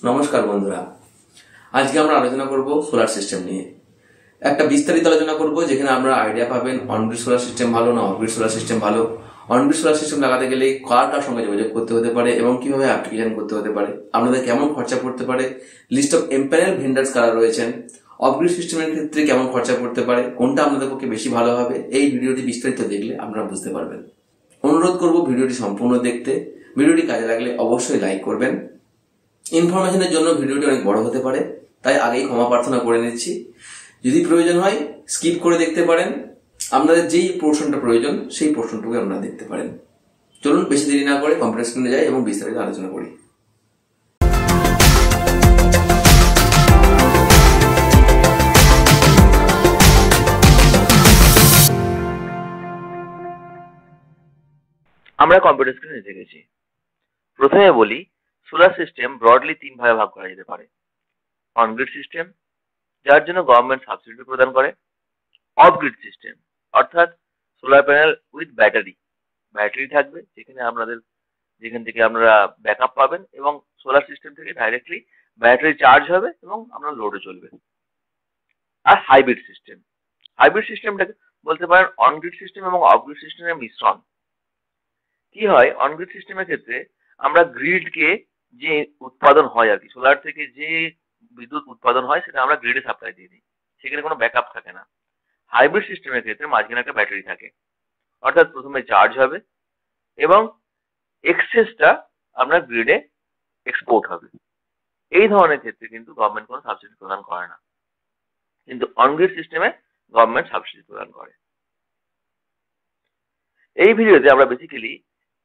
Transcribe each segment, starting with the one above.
নমস্কার বন্ধুরা, আজকে আমরা আলোচনা করব সোলার সিস্টেম নিয়ে। একটা বিস্তারিত আলোচনা করব যেখানে আপনারা আইডিয়া পাবেন অনগ্রিড সোলার সিস্টেম ভালো না অফগ্রিড সোলার সিস্টেম ভালো, অনগ্রিড সোলার সিস্টেম লাগাতে গেলে কার সঙ্গে যোগাযোগ করতে হতে পারে এবং কিভাবে অ্যাপ্লিকেশন করতে হতে পারে, আপনাদের কেমন খরচা পড়তে পারে, লিস্ট অফ এমপ্যানেল ভেন্ডার্স কারা রয়েছেন, অফগ্রিড সিস্টেমের ক্ষেত্রে কেমন খরচা পড়তে পারে, কোনটা আপনাদের পক্ষে বেশি ভালো হবে, এই ভিডিওটি বিস্তারিত দেখলে আপনারা বুঝতে পারবেন। অনুরোধ করব ভিডিওটি সম্পূর্ণ দেখতে। ভিডিওটি কাজে লাগলে অবশ্যই লাইক করবেন। ইনফরমেশনের জন্য ভিডিওটি অনেক বড় হতে পারে, তাই আগেই ক্ষমা প্রার্থনা করে নিচ্ছি। যদি প্রয়োজন হয় স্কিপ করে দেখতে পারেন, আপনাদের যেই পোর্শনটা প্রয়োজন সেই পোর্শনটুকু আপনারা দেখতে পারেন। চলুন বেশি দেরি না করে কম্পিউটার স্ক্রিনে যাই এবং বিস্তারিত আলোচনা করি। আমরা কম্পিউটার স্ক্রিনে এসে গেছি। প্রথমে বলি, সোলার সিস্টেম ব্রডলি তিন ভাগে ভাগ করা যেতে পারে। অনগ্রিড সিস্টেম, যার জন্য গভর্নমেন্ট সাবসিডি প্রদান করে। অফগ্রিড সিস্টেম, অর্থাৎ সোলার প্যানেল উইথ ব্যাটারি থাকবে, যেখান থেকে আপনারা ব্যাকআপ পাবেন এবং সোলার সিস্টেম থেকে ডাইরেক্টলি ব্যাটারি চার্জ হবে এবং আপনার লোডে চলবে। আর হাইব্রিড সিস্টেমটাকে বলতে পারেন অনগ্রিড সিস্টেম এবং অফগ্রিড সিস্টেমের মিশ্রণ। কি হয় অনগ্রিড সিস্টেমের ক্ষেত্রে, আমরা গ্রিডকে যে উৎপাদন হয় আর কি, সোলার থেকে যে বিদ্যুৎ উৎপাদন হয় সেটা আমরা গ্রিডে সাপ্লাই দিয়ে দিই, সেখানে কোনো ব্যাকআপ থাকে না। হাইব্রিড সিস্টেমের ক্ষেত্রে মাঝখানে একটা ব্যাটারি থাকে, অর্থাৎ প্রথমে চার্জ হবে এবং এক্সেসটা আপনার গ্রিডে এক্সপোর্ট হবে। এই ধরনের ক্ষেত্রে কিন্তু গভর্নমেন্ট কোনো সাবসিডি প্রদান করে না, কিন্তু অনগ্রিড সিস্টেমে গভর্নমেন্ট সাবসিডি প্রদান করে। এই ভিডিওতে আমরা বেসিক্যালি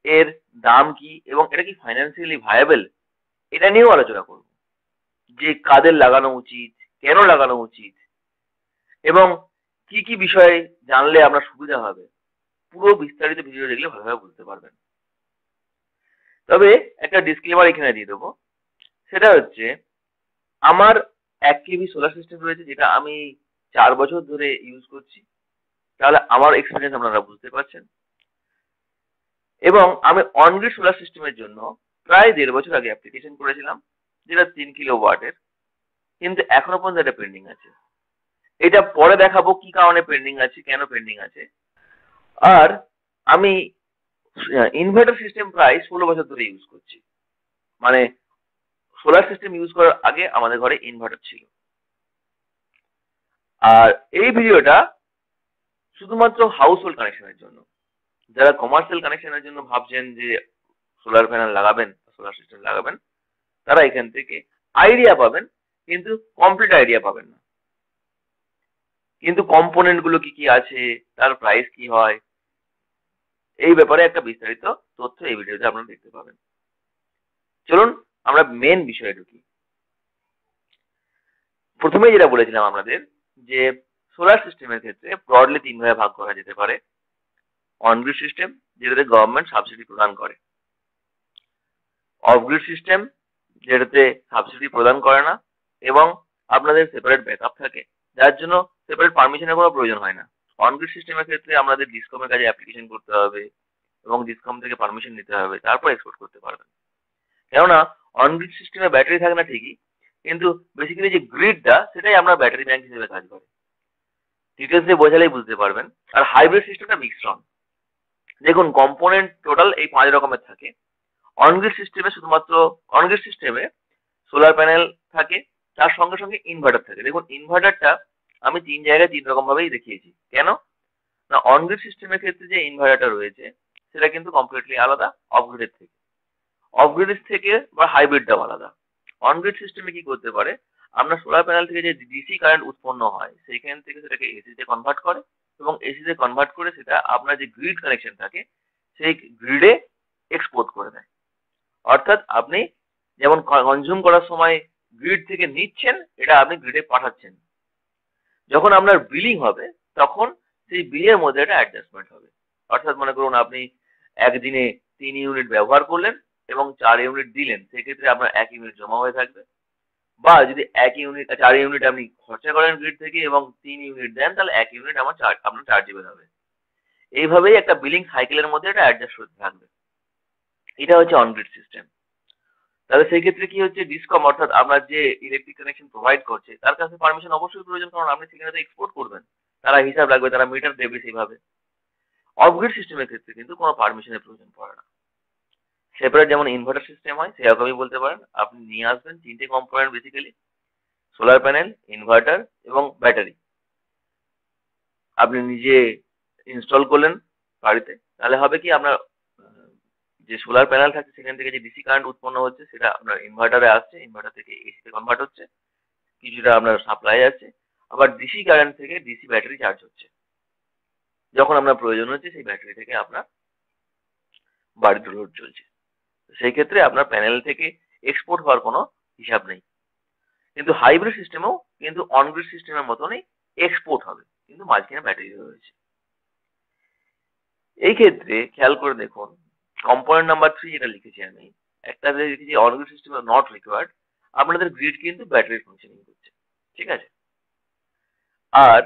এর দাম কি এবং এটা কি ফাইন্যান্সিয়ালি ভায়াবল এটা নিয়েও আলোচনা করব, যে কাদের লাগানো উচিত, কেন লাগানো উচিত এবং কি কি বিষয়ে জানলে আপনার সুবিধা হবে। পুরো বিস্তারিত ভিডিও দেখলে ভালোভাবে বুঝতে পারবেন। তবে একটা ডিসক্লেমার এখানে দিয়ে দেবো, সেটা হচ্ছে আমার 1 কেভি সোলার সিস্টেম রয়েছে, যেটা আমি 4 বছর ধরে ইউজ করছি। তাহলে আমার এক্সপিরিয়েন্স আপনারা বুঝতে পারছেন। এবং আমি অনগ্রিড সোলার সিস্টেমের জন্য প্রায় 1.5 বছর আগে অ্যাপ্লিকেশন করেছিলাম, যেটা 3 কিলোওয়াটের, কিন্তু এখনো পর্যন্ত এটা পেন্ডিং আছে। এটা পরে দেখাবো কি কারণে পেন্ডিং আছে, কেন পেন্ডিং আছে। আর আমি ইনভার্টার সিস্টেম প্রায় 16 বছর ধরে ইউজ করছি। মানে সোলার সিস্টেম ইউজ করার আগে আমাদের ঘরে ইনভার্টার ছিল। আর এই ভিডিওটা শুধুমাত্র হাউস হোল্ড কানেকশনের জন্য। যারা কমার্শিয়াল কানেকশনের জন্য ভাবছেন যে সোলার প্যানেল লাগাবেন, সোলার সিস্টেম লাগাবেন, তারা এখান থেকে আইডিয়া পাবেন, কিন্তু কমপ্লিট আইডিয়া পাবেন না। কিন্তু কম্পোনেন্ট গুলো কি কি আছে, তার প্রাইস কি হয়, এই ব্যাপারে একটা বিস্তারিত তথ্য এই ভিডিওতে আপনারা দেখতে পাবেন। চলুন আমরা মেন বিষয়ে ঢুকি। প্রথমে যেটা বলেছিলাম আপনাদের, যে সোলার সিস্টেমের ক্ষেত্রে ব্রডলি 3 ভাগে ভাগ করা যেতে পারে। অনগ্রিড সিস্টেম, যেটাতে গভর্নমেন্ট সাবসিডি প্রদান করে। অফগ্রিড সিস্টেম, যেটাতে সাবসিডি প্রদান করে না এবং আপনাদের সেপারেট ব্যাকআপ থাকে, যার জন্য সেপারেট পারমিশনের কোনো প্রয়োজন হয় না। অনগ্রিড সিস্টেমের ক্ষেত্রে আমাদের ডিসকমের কাছে অ্যাপ্লিকেশন করতে হবে এবং ডিসকম থেকে পারমিশন নিতে হবে, তারপর এক্সপোর্ট করতে পারবেন। কেননা অনগ্রিড সিস্টেমে ব্যাটারি থাকে না ঠিকই, কিন্তু বেসিক্যালি যে গ্রিডটা সেটাই আপনার ব্যাটারি ব্যাংক হিসেবে কাজ করে। ডিটেলস দিয়ে বোঝালেই বুঝতে পারবেন। আর হাইব্রিড সিস্টেমটা মিক্সড। দেখুন, কম্পোনেন্ট টোটাল এই 5 রকমের থাকে। অনগ্রিড সিস্টেমে সোলার প্যানেল থাকে, তার সঙ্গে সঙ্গে ইনভার্টার থাকে। দেখুন, ইনভার্টারটা আমি 3 জায়গায় 3 রকম ভাবেই দেখিয়েছি। কেন না, অনগ্রিড সিস্টেমের ক্ষেত্রে যে ইনভার্টারটা রয়েছে সেটা কিন্তু কমপ্লিটলি আলাদা অফগ্রিডের থেকে বা হাইব্রিডটাও আলাদা। অনগ্রিড সিস্টেমে কি করতে পারে, আপনার সোলার প্যানেল থেকে যে ডিসি কারেন্ট উৎপন্ন হয় সেইখান থেকে সেটাকে এসিতে কনভার্ট করে এবং এসিতে কনভার্ট করে সেটা আপনার যে গ্রিড কানেকশন থাকে সেই গ্রিডে এক্সপোর্ট করে দেয়। অর্থাৎ আপনি যেমন কনজিউম করার সময় গ্রিড থেকে নিচ্ছেন, এটা আপনি গ্রিডে পাঠাচ্ছেন। যখন আপনার বিলিং হবে তখন সেই বিলের মধ্যে একটা অ্যাডজাস্টমেন্ট হবে। অর্থাৎ মনে করুন আপনি একদিনে 3 ইউনিট ব্যবহার করলেন এবং 4 ইউনিট দিলেন, সেক্ষেত্রে আপনার 1 ইউনিট জমা হয়ে থাকবে। বা যদি 4 ইউনিট আপনি খরচা করেন গ্রিড থেকে এবং 3 ইউনিট দেন, তাহলে 1 ইউনিট আপনার চার্জেবল হবে। এইভাবেই একটা বিলিং সাইকেলের মধ্যে একটা অ্যাডজাস্ট হতে থাকবে। এটা হচ্ছে অনগ্রিড সিস্টেম। তাহলে সেই ক্ষেত্রে কি হচ্ছে, ডিসকম অর্থাৎ আপনার যে ইলেকট্রিক কানেকশন প্রোভাইড করছে তার কাছে পারমিশন অবশ্যই প্রয়োজন, কারণ আপনি সেখানে তো এক্সপোর্ট করবেন, তারা হিসাব রাখবে, তারা মিটার দেবে সেইভাবে। অফ গ্রিড সিস্টেমের ক্ষেত্রে কিন্তু কোনো পারমিশনের প্রয়োজন পড়ে না। সেপারেট যেমন ইনভার্টার সিস্টেম হয় সেরকমই বলতে পারেন, আপনি নিয়ে আসবেন 3টে component basically, solar panel, inverter এবং ব্যাটারি। আপনি নিজে ইনস্টল করলেন বাড়িতে, তাহলে হবে কি আপনার যে সোলার প্যানেল থাকছে সেখান থেকে যে ডিসি কারেন্ট উৎপন্ন হচ্ছে সেটা আপনার ইনভার্টারে আসছে, ইনভার্টার থেকে এসিতে কনভার্ট হচ্ছে, কিছুটা আপনার সাপ্লাই আছে, আবার ডিসি কারেন্ট থেকে ডিসি ব্যাটারি চার্জ হচ্ছে, যখন আপনার প্রয়োজন হচ্ছে সেই ব্যাটারি থেকে আপনার বাড়িতে লোড চলছে। সেই ক্ষেত্রে আপনার প্যানেল থেকে এক্সপোর্ট হওয়ার কোনো হিসাব নেই। কিন্তু হাইব্রিড সিস্টেমেও কিন্তু অনগ্রিড সিস্টেমের মতনই এক্সপোর্ট হবে, কিন্তু মাঝখানে ব্যাটারি রয়েছে। এই ক্ষেত্রে খেয়াল করে দেখুন, কম্পোনেন্ট নাম্বার 3 যেটা লিখেছি আমি, একটা লিখেছি অনগ্রিড সিস্টেম নট রিকোয়ার্ড, আপনাদের গ্রিড কিন্তু ব্যাটারি ফাংশনিং করছে, ঠিক আছে। আর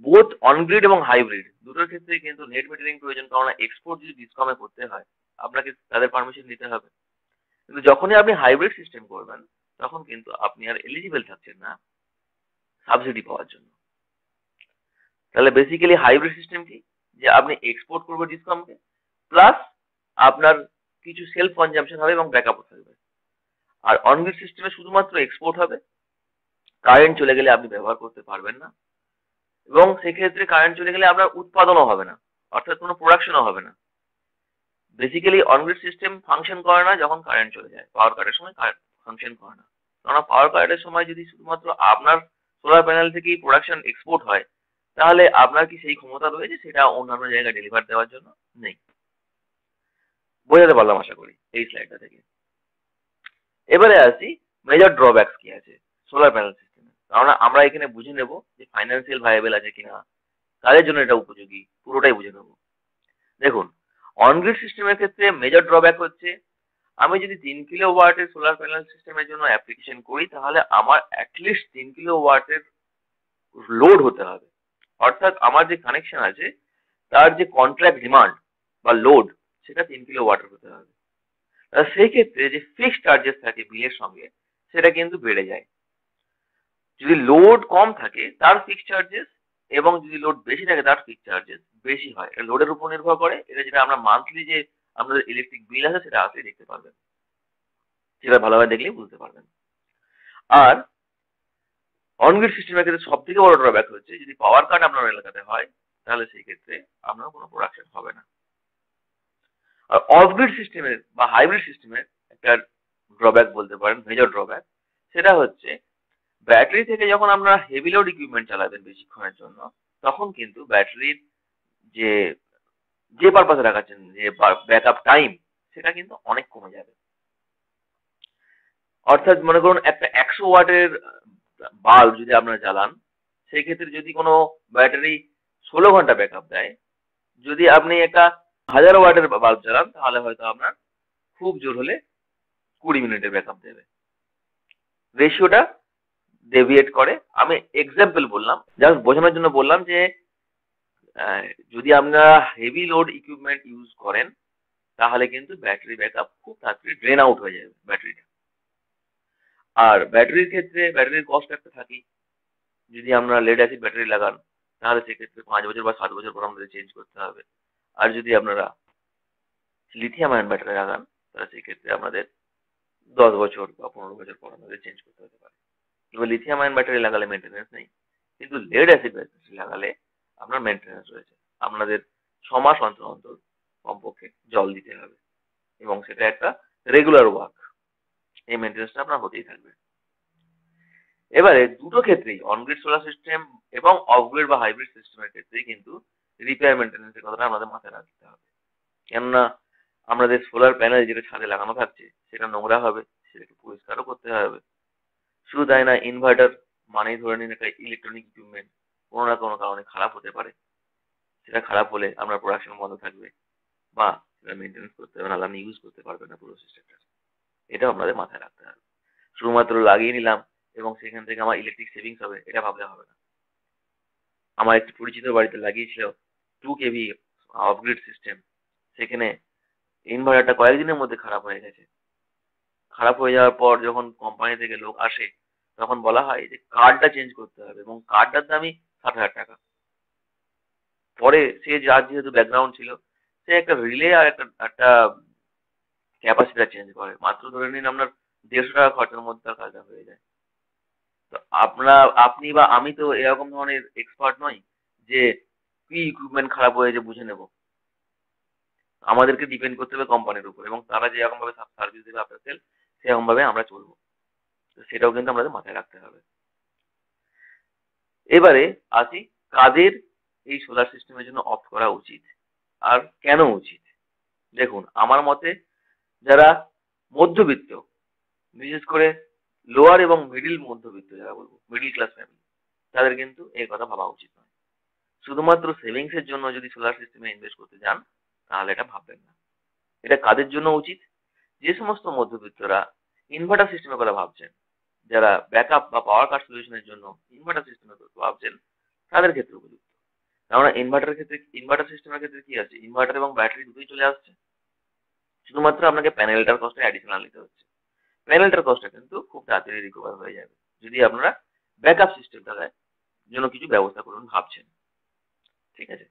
বোথ অনগ্রিড এবং হাইব্রিড দুটোর ক্ষেত্রে কিন্তু নেট মিটারিং প্রয়োজন, কারণ এক্সপোর্ট যদি ডিসকমে করতে হয় আপনাকে তাদের পারমিশন নিতে হবে। কিন্তু যখনই আপনি হাইব্রিড সিস্টেম করবেন তখন কিন্তু আপনি আর এলিজিবল থাকছেন না সাবসিডি পাওয়ার জন্য। তাহলে বেসিক্যালি হাইব্রিড সিস্টেম কি, যে আপনি এক্সপোর্ট করবেন ডিসকমকে, প্লাস আপনার কিছু সেলফ কনজাম্পশন হবে এবং ব্যাকআপও থাকবে। আর অনগ্রিড সিস্টেমে শুধুমাত্র এক্সপোর্ট হবে, কারেন্ট চলে গেলে আপনি ব্যবহার করতে পারবেন না, এবং সেক্ষেত্রে কারেন্ট চলে গেলে আপনার উৎপাদনও হবে না, অর্থাৎ কোনো প্রোডাকশনও হবে না। বেসিক্যালি অনগ্রিড সিস্টেম ফাংশন করে না যখন কারেন্ট চলে যায়, পাওয়ার কাটের সময় ফাংশন করে না, কারণ পাওয়ার কাটের সময় যদি শুধুমাত্র আপনার সোলার প্যানেল থেকেই প্রোডাকশন এক্সপোর্ট হয়, তাহলে আপনার কি সেই ক্ষমতা রয়েছে সেটা অন্যান্য জায়গায় ডেলিভার দেওয়ার জন্য? নেই। বোঝাতে পারলাম আশা করি এই স্লাইডটা থেকে। এবারে আসি মেজর ড্রব্যাকস কি আছে সোলার প্যানেল সিস্টেমে, কারণ আমরা এখানে বুঝে নেব যে ফাইন্যান্সিয়াল ভাইয়েবল আছে কিনা, কাদের জন্য এটা উপযোগী, পুরোটাই বুঝে নেব। দেখুন, অনগ্রিড সিস্টেমের ক্ষেত্রে মেজর ড্রব্যাক হচ্ছে, আমি যদি 3 কিলোওয়াটের সোলার প্যানেল সিস্টেমের জন্য অ্যাপ্লিকেশন করি তাহলে আমার অ্যাটলিস্ট 3 কিলোওয়াটের লোড হতে হবে, অর্থাৎ আমার যে কানেকশন আছে তার যে কন্ট্রাক্ট ডিমান্ড বা লোড সেটা 3 কিলোওয়াটের হতে হবে। সেই ক্ষেত্রে যে ফিক্সড চার্জেস থাকে বিলের সঙ্গে সেটা কিন্তু বেড়ে যায়। যদি লোড কম থাকে তার ফিক্সড চার্জেস, এবং যদি লোড বেশি থাকে তার ফিক্সড চার্জেস বেশি হয়। এটা লোডের উপর নির্ভর করে, এটা যেটা আমরা মান্থলি যে আমাদের ইলেকট্রিক বিল আছে সেটা আসলে দেখতে পারবেন, সেটা ভালোভাবে দেখলেই বুঝতে পারবেন। আর অনগ্রিড সিস্টেমের ক্ষেত্রে সব থেকে বড় ড্রব্যাক হচ্ছে, যদি পাওয়ার কাট আপনার এলাকাতে হয় তাহলে সেই ক্ষেত্রে আপনার কোনো প্রোডাকশন হবে না। আর অফগ্রিড সিস্টেমের বা হাইব্রিড সিস্টেমের একটা ড্রব্যাক বলতে পারেন, মেজর ড্রব্যাক, সেটা হচ্ছে ব্যাটারি থেকে যখন আমরা হেভি লোড ইকুইপমেন্ট চালাবেন বেশিক্ষণের জন্য, তখন কিন্তু ব্যাটারির যে যে পারপাসে রাখাচ্ছেন, যে ব্যাকআপ টাইম, সেটা কিন্তু অনেক কমে যাবে। অর্থাৎ মনে করুন একটা 100 ওয়াটের বাল্ব যদি আপনারা জ্বালান, সেই ক্ষেত্রে যদি কোনো ব্যাটারি 16 ঘন্টা ব্যাকআপ দেয়, যদি আপনি একটা 1000 ওয়াটের বাল্ব জ্বালান তাহলে হয়তো আপনার খুব জোর হলে 20 মিনিটের ব্যাকআপ দেবে। রেশিওটা ডেভিয়েট করে। আমি এক্সাম্পল বললাম, জাস্ট বোঝানোর জন্য বললাম যে যদি আপনারা হেভি লোড ইকুইপমেন্ট ইউজ করেন তাহলে কিন্তু ব্যাটারি ব্যাকআপ খুব তাড়াতাড়ি ড্রেন আউট হয়ে যাবে ব্যাটারিটা। আর ব্যাটারির ক্ষেত্রে ব্যাটারির কস্ট একটা থাকেই, যদি আমরা লেড অ্যাসিড ব্যাটারি লাগান তাহলে সেক্ষেত্রে 5 বছর বা 7 বছর পর আমাদের চেঞ্জ করতে হবে। আর যদি আপনারা লিথিয়াম আয়ন ব্যাটারি লাগান তাহলে সেক্ষেত্রে আপনাদের 10 বছর বা 15 বছর পর আমাদের চেঞ্জ করতে হতে পারে। এবার লিথিয়াম আয়ন ব্যাটারি লাগালে মেনটেন্যান্স নেই, কিন্তু লেড অ্যাসিড ব্যাটারি লাগালে আপনার মেনটেন্যান্স রয়েছে। আপনাদের 6 মাস অন্তর অন্তর কমপক্ষে জল দিতে হবে, এবং সেটা একটা রেগুলার ওয়ার্ক, এই মেনটেন্যান্সটা আপনার হতেই থাকবে। এবারে দুটো ক্ষেত্রেই অনগ্রিড সোলার সিস্টেম এবং অফগ্রিড বা হাইব্রিড সিস্টেমের ক্ষেত্রেই কিন্তু রিপেয়ার মেনটেন্যান্সের কথাটা আমাদের মাথায় রাখতে হবে। কেননা আমাদের সোলার প্যানেল যেটা ছাদে লাগানো থাকছে সেটা নোংরা হবে, সেটাকে পরিষ্কারও করতে হবে। শুধু তাই না, ইনভার্টার মানেই ধরে নিন একটা ইলেকট্রনিক ইকুইপমেন্ট, কোনো না কোনো কারণে খারাপ হতে পারে, সেটা খারাপ হলে আপনার প্রোডাকশন বন্ধ থাকবে বা সেটা মেনটেন্স করতে হবে, নাহলে আপনি ইউজ করতে পারবেন না পুরো সিস্টেমটা। এটাও আপনাদের মাথায় রাখতে হবে। শুধুমাত্র লাগিয়ে নিলাম এবং সেখান থেকে আমার ইলেকট্রিক সেভিংস হবে এটা ভাবলে হবে না। আমার একটি পরিচিত বাড়িতে লাগিয়েছিল 2 kV অফগ্রিড সিস্টেম, সেখানে ইনভার্টারটা কয়েকদিনের মধ্যে খারাপ হয়ে গেছে, খারাপ হয়ে যাওয়ার পর যখন কোম্পানি থেকে লোক আসে তখন বলা হয় যে কার্ডটা চেঞ্জ করতে হবে, এবং কার্ডটার দামই 60,000 টাকা। পরে সে যার যেহেতু ব্যাকগ্রাউন্ড ছিল, সে একটা রিলে আর একটা একটা ক্যাপাসিটার চেঞ্জ করে, মাত্র ধরে নিন আপনার 150 টাকা খরচার মধ্যে তার কাজটা হয়ে যায়। তো আপনি বা আমি তো এরকম ধরনের এক্সপার্ট নই যে কি ইকুইপমেন্ট খারাপ হয়েছে বুঝে নেব। আমাদেরকে ডিপেন্ড করতে হবে কোম্পানির উপর, এবং তারা যেরকম ভাবে সার্ভিস দেবে আপনার সেল, সেরকম ভাবে আমরা চলবো। তো সেটাও কিন্তু আমাদের মাথায় রাখতে হবে। এবারে আসি, কাদের এই সোলার সিস্টেমের জন্য অপ্ট করা উচিত আর কেন উচিত। দেখুন, আমার মতে যারা মধ্যবিত্ত, বিশেষ করে লোয়ার এবং মিডিল মধ্যবিত্ত, যারা বলবো মিডিল ক্লাস ফ্যামিলি, তাদের কিন্তু এই কথা ভাবা উচিত নয়। শুধুমাত্র সেভিংস এর জন্য যদি সোলার সিস্টেমে ইনভেস্ট করতে যান, তাহলে এটা ভাববেন না। এটা কাদের জন্য উচিত? যে সমস্ত মধ্যবিত্তরা ইনভার্টার সিস্টেমের কথা ভাবছেন, যারা ব্যাকআপ বা পাওয়ার কাট সলিউশনের জন্য ইনভার্টার সিস্টেমের কথা ভাবছেন, তাদের ক্ষেত্রে উপযুক্ত। কেননা ইনভার্টার সিস্টেমের ক্ষেত্রে কি আছে, ইনভার্টার এবং ব্যাটারি দুটোই চলে আসছে। শুধুমাত্র আপনাকে প্যানেলটার কস্টটা অ্যাডিশনাল নিতে হচ্ছে। প্যানেলটার কস্টটা কিন্তু খুব তাড়াতাড়ি রিকভার হয়ে যাবে যদি আপনারা ব্যাকআপ সিস্টেমটার জন্য কিছু ব্যবস্থা করুন ভাবছেন। ঠিক আছে?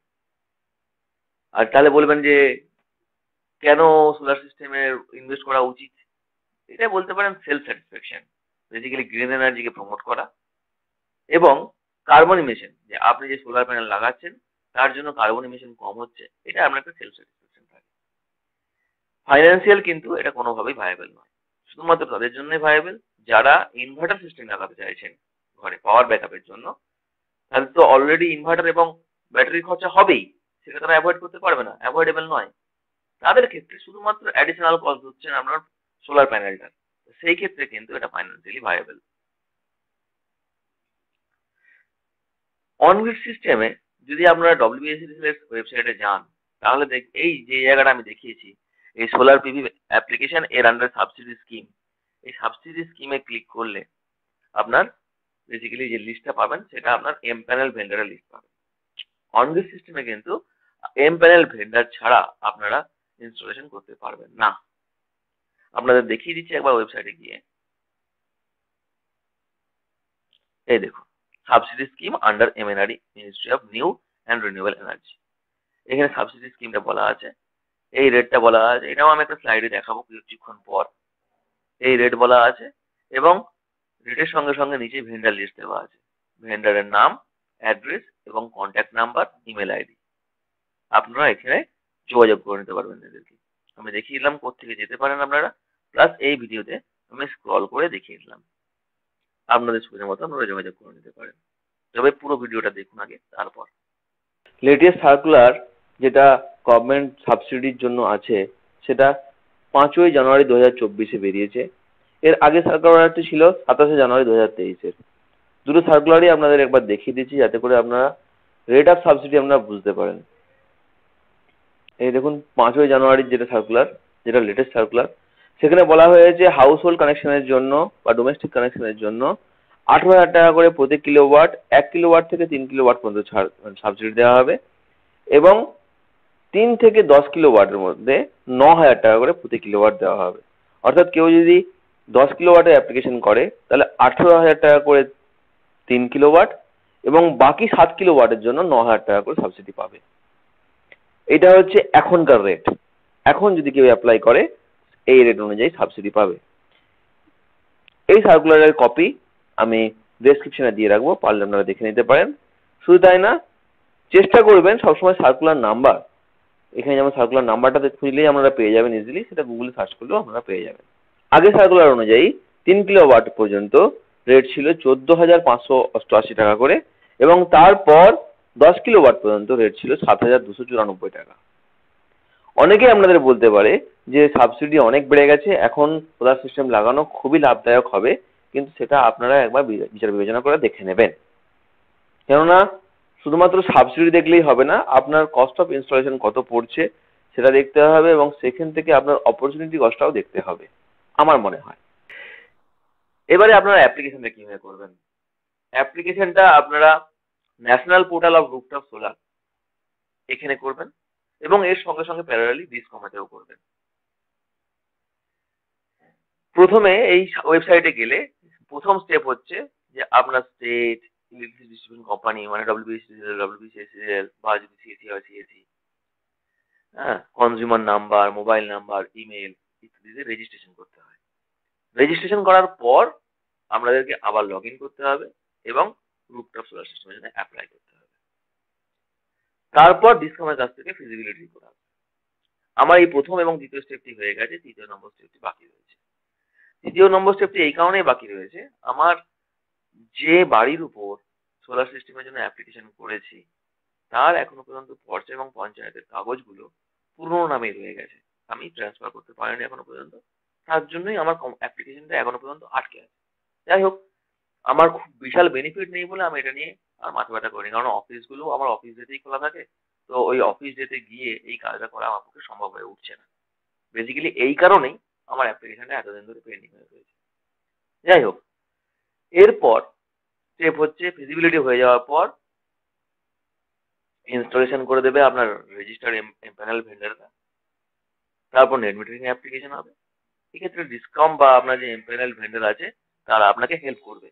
আর তাহলে বলবেন যে কেন সোলার সিস্টেমে ইনভেস্ট করা উচিত? এটা বলতে পারেন সেলফ স্যাটিসফ্যাকশন, বেসিক্যালি গ্রিন এনার্জিকে প্রমোট করা, এবং কার্বন ইমিশন, যে আপনি যে সোলার প্যানেল লাগাচ্ছেন তার জন্য কার্বন ইমিশন কম হচ্ছে, এটা আপনার একটা সেলফ স্যাটিসফ্যাকশন থাকে। ফাইন্যান্সিয়াল কিন্তু এটা কোনোভাবেই ভায়াবল নয়। শুধুমাত্র তাদের জন্যই ভায়াবল যারা ইনভার্টার সিস্টেম লাগাতে চাইছেন ঘরে পাওয়ার ব্যাকআপের জন্য। তাদের তো অলরেডি ইনভার্টার এবং ব্যাটারির খরচা হবেই, সেটা তারা অ্যাভয়েড করতে পারবে না, অ্যাভয়েডেবল নয়। তাদের ক্ষেত্রে শুধুমাত্র অ্যাডিশনাল কস্ট হচ্ছে আপনার সোলার প্যানেলটা। সেই ক্ষেত্রে কিন্তু এটা ফাইন্যান্সিয়ালি ভায়াবল। অনগ্রিড সিস্টেমে যদি আপনারা ডব্লিউবিএসসিএল এর ওয়েবসাইটে যান, তাহলে এই যে জায়গাটা আমি দেখিয়েছি, এই সোলার পিভি অ্যাপ্লিকেশন এর আন্ডার সাবসিডি স্কিম, এই সাবসিডি স্কিমে ক্লিক করলে আপনার বেসিক্যালি যে লিস্টটা পাবেন সেটা আপনার এম প্যানেল ভেন্ডারের লিস্ট পাবেন। অনগ্রিড সিস্টেমে কিন্তু এম প্যানেল ভেন্ডার ছাড়া আপনারা ইনস্টলেশন করতে পারবেন না। আপনাদের দেখিয়ে দিচ্ছি একবার ওয়েবসাইটে গিয়ে। এই দেখুন, subsidy scheme under MNRE, ministry of new and renewable energy. এখানে সাবসিডি স্কিমটা বলা আছে, এই রেটটা বলা আছে, এটাও আমি একটা স্লাইডে দেখাবো কিছুক্ষণ পর। এই রেট বলা আছে, এবং রেটের সঙ্গে সঙ্গে নিচে ভেন্ডার লিস্ট দেওয়া আছে, ভেন্ডারের নাম, অ্যাড্রেস এবং কন্ট্যাক্ট নাম্বার, ইমেল আইডি। আপনারা এখানে যোগাযোগ করে নিতে পারবেন এদেরকে। আমি দেখিয়ে দিলাম কোত্থেকে যেতে পারেন আপনারা, প্লাস এই ভিডিওতে আমি স্ক্রল করে দেখিয়ে দিলাম। আপনাদের সুবিধা মতো আপনারা যোগাযোগ করে নিতে পারেন, তবে পুরো ভিডিওটা দেখুন আগে, তারপর। লেটেস্ট সার্কুলার যেটা গভর্নমেন্ট সাবসিডির জন্য আছে, সেটা 5ই জানুয়ারি 2024-এ বেরিয়েছে। এর আগে সার্কুলারটি ছিল 27শে জানুয়ারি 2023-এর। দুটো সার্কুলারই আপনাদের একবার দেখিয়ে দিচ্ছি যাতে করে আপনারা রেট অফ সাবসিডি আপনারা বুঝতে পারেন। এই দেখুন 5ই জানুয়ারির যেটা সার্কুলার, যেটা লেটেস্ট সার্কুলার, সেখানে বলা হয়েছে হাউস হোল্ড কানেকশনের জন্য বা ডোমেস্টিক কানেকশনের জন্য 18,000 টাকা করে প্রতি কিলোওয়াট, 1 কিলোওয়াট থেকে 3 কিলোওয়াট পর্যন্ত ছাড় সাবসিডি দেওয়া হবে, এবং 3 থেকে 10 কিলোওয়াটের মধ্যে 9,000 টাকা করে প্রতি কিলোওয়াট দেওয়া হবে। অর্থাৎ কেউ যদি 10 কিলোওয়াটের অ্যাপ্লিকেশন করে তাহলে 18,000 টাকা করে 3 কিলোওয়াট, এবং বাকি 7 কিলোওয়াটের জন্য 9,000 টাকা করে সাবসিডি পাবে। এটা হচ্ছে এখনকার রেট। এখন যদি কেউ অ্যাপ্লাই করে এই রেট অনুযায়ী সাবসিডি পাবে। এই সার্কুলারের কপি আমি ডেসক্রিপশনে দিয়ে রাখবো, পারলে আপনারা দেখে নিতে পারেন। শুধু তাই না, চেষ্টা করবেন সবসময় সার্কুলার নাম্বার, এখানে যেমন সার্কুলার নাম্বারটাতে খুঁজলেই আপনারা পেয়ে যাবেন ইজিলি, সেটা গুগলে সার্চ করলেও আপনারা পেয়ে যাবেন। আগে সার্কুলার অনুযায়ী 3 কিলোওয়াট পর্যন্ত রেট ছিল 14,588 টাকা করে, এবং তারপর 10 কিলোওয়াট পর্যন্ত রেট ছিল 7,294 টাকা। অনেকেই আপনাদের বলতে পারে যে সাবসিডি অনেক বেড়ে গেছে, এখন সোলার সিস্টেম লাগানো খুবই লাভদায়ক হবে, কিন্তু সেটা আপনারা একবার বিচার বিবেচনা করে দেখে নেবেন। কেননা শুধুমাত্র সাবসিডি দেখলেই হবে না, আপনার কস্ট অফ ইনস্টলেশন কত পড়ছে সেটা দেখতে হবে, এবং সেখান থেকে আপনার অপরচুনিটি কস্টটাও দেখতে হবে আমার মনে হয়। এবারে আপনারা অ্যাপ্লিকেশনটা কিভাবে করবেন? অ্যাপ্লিকেশনটা আপনারা national portal of rooftop solar এখানে করবেন, এবং এর সঙ্গে সঙ্গে প্যারালালি ডিসকমেতেও করবেন। প্রথমে এই ওয়েবসাইটে গেলে প্রথম স্টেপ হচ্ছে যে আপনার স্টেট, ইলেকট্রিসিটি ডিস্ট্রিবিউশন কোম্পানি মানে ডব্লিউবিএসএসএল, ডব্লিউবিসিএসএল বা যদি সিএসি হয় সিএসি, হ্যাঁ, consumer number, mobile number, email ইত্যাদিতে রেজিস্ট্রেশন করতে হয়। রেজিস্ট্রেশন করার পর আপনাদেরকে আবার লগ ইন করতে হবে এবং রুফটপ সোলার সিস্টেমের জন্য অ্যাপ্লাই করতে হবে। তারপর ডিসকমের কাছ থেকে ফিজিবিলিটি রিপোর্ট আসবে। আমার এই প্রথম এবং দ্বিতীয় স্টেপটি হয়ে গেছে, তৃতীয় নম্বর স্টেপটি বাকি রয়েছে। তৃতীয় নম্বর স্টেপটি এই কারণেই বাকি রয়েছে, আমার যে বাড়ির উপর সোলার সিস্টেমের জন্য অ্যাপ্লিকেশন করেছি তার এখনো পর্যন্ত পর্চা এবং পঞ্চায়েতের কাগজগুলো পুরোনো নামেই রয়ে গেছে, আমি ট্রান্সফার করতে পারিনি এখনো পর্যন্ত। তার জন্যই আমার অ্যাপ্লিকেশনটা এখনো পর্যন্ত আটকে আছে। যাই হোক, আমার খুব বিশাল বেনিফিট নেই বলে আমি এটা নিয়ে আর মাথা ব্যথা করিনি, কারণ অফিসগুলো আমার অফিস ডেতেই খোলা থাকে। তো ওই অফিস ডেতে গিয়ে এই কাজটা করা আমার পক্ষে সম্ভব হয়ে উঠছে না। বেসিক্যালি এই কারণেই আমার অ্যাপ্লিকেশনটা এতদিন ধরে পেন্ডিং হয়ে রয়েছে। যাই হোক, এরপর স্টেপ হচ্ছে ফিজিবিলিটি হয়ে যাওয়ার পর ইনস্টলেশন করে দেবে আপনার রেজিস্টার্ড এমপ্যানেল ভেন্ডাররা। তারপর নেট মিটারিং অ্যাপ্লিকেশন হবে। এক্ষেত্রে ডিসকাম বা আপনার যে এমপ্যানেল ভেন্ডার আছে তারা আপনাকে হেল্প করবে।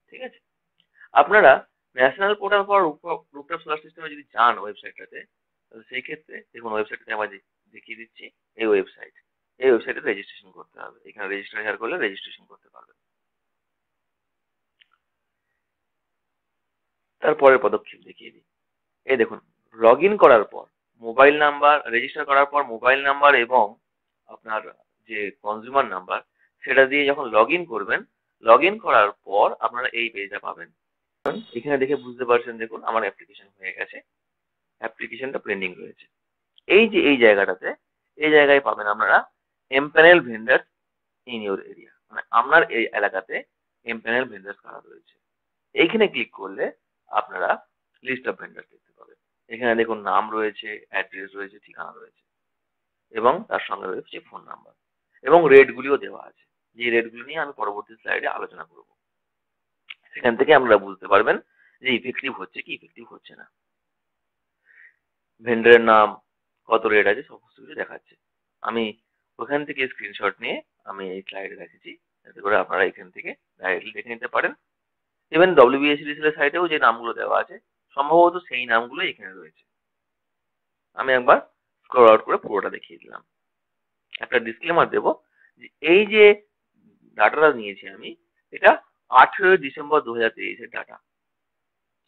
ঠিক আছে, আপনারা national portal for rooftop solar সিস্টেমে যদি যান ওয়েবসাইটটাতে, তাহলে সেই ক্ষেত্রে দেখুন ওয়েবসাইটটাতে আমরা দেখিয়ে দিচ্ছি। এই ওয়েবসাইটে রেজিস্ট্রেশন করতে হবে। এখানে রেজিস্ট্রেশন করলে রেজিস্ট্রেশন করতে পারবেন। তারপরের পদক্ষেপ দেখিয়ে দিই। এই দেখুন, লগ ইন করার পর মোবাইল নাম্বার, রেজিস্টার করার পর মোবাইল নাম্বার এবং আপনার যে কনজিউমার নাম্বার সেটা দিয়ে যখন লগ ইন করবেন, লগ ইন করার পর আপনারা এই পেজটা পাবেন। এখানে দেখে বুঝতে পারছেন, দেখুন আমার অ্যাপ্লিকেশন হয়ে গেছে, অ্যাপ্লিকেশনটা পেন্ডিং রয়েছে। এই যে এই জায়গাটাতে, এই জায়গায় পাবেন আপনারা empanel vendor in your area, মানে আপনার এই এলাকাতে এমপ্যানেল ভেন্ডার কারা রয়েছে। এইখানে ক্লিক করলে আপনারা লিস্ট অফ ভেন্ডার দেখতে পাবেন। এখানে দেখুন নাম রয়েছে, অ্যাড্রেস রয়েছে, ঠিকানা রয়েছে এবং তার সঙ্গে রয়েছে ফোন নাম্বার এবং রেটগুলিও দেওয়া আছে, যে রেটগুলো নিয়ে আমি পরবর্তী স্লাইডে আলোচনা করব। সেখান থেকে আপনারা বুঝতে পারবেন যে ইফেক্টিভ হচ্ছে কি ইফেক্টিভ হচ্ছে না। ভেন্ডারের নাম, কত রেট আছে, সমস্ত কিছু দেখাচ্ছে। আমি ওখান থেকে স্ক্রিনশট নিয়ে আমি এই স্লাইডে রেখেছি, যাতে করে আপনারা এখান থেকে ডাইরেক্টলি দেখে নিতে পারেন। ইভেন ডব্লিউবিএসডিসিএল এর সাইটেও যে নামগুলো দেওয়া আছে সম্ভবত সেই নামগুলো এখানে রয়েছে। আমি একবার স্ক্রল আউট করে পুরোটা দেখিয়ে দিলাম। একটা ডিসক্লেমার দেব যে এই যে ডাটাটা নিয়েছি আমি, এটা 18 ডিসেম্বর 2023 ডাটা।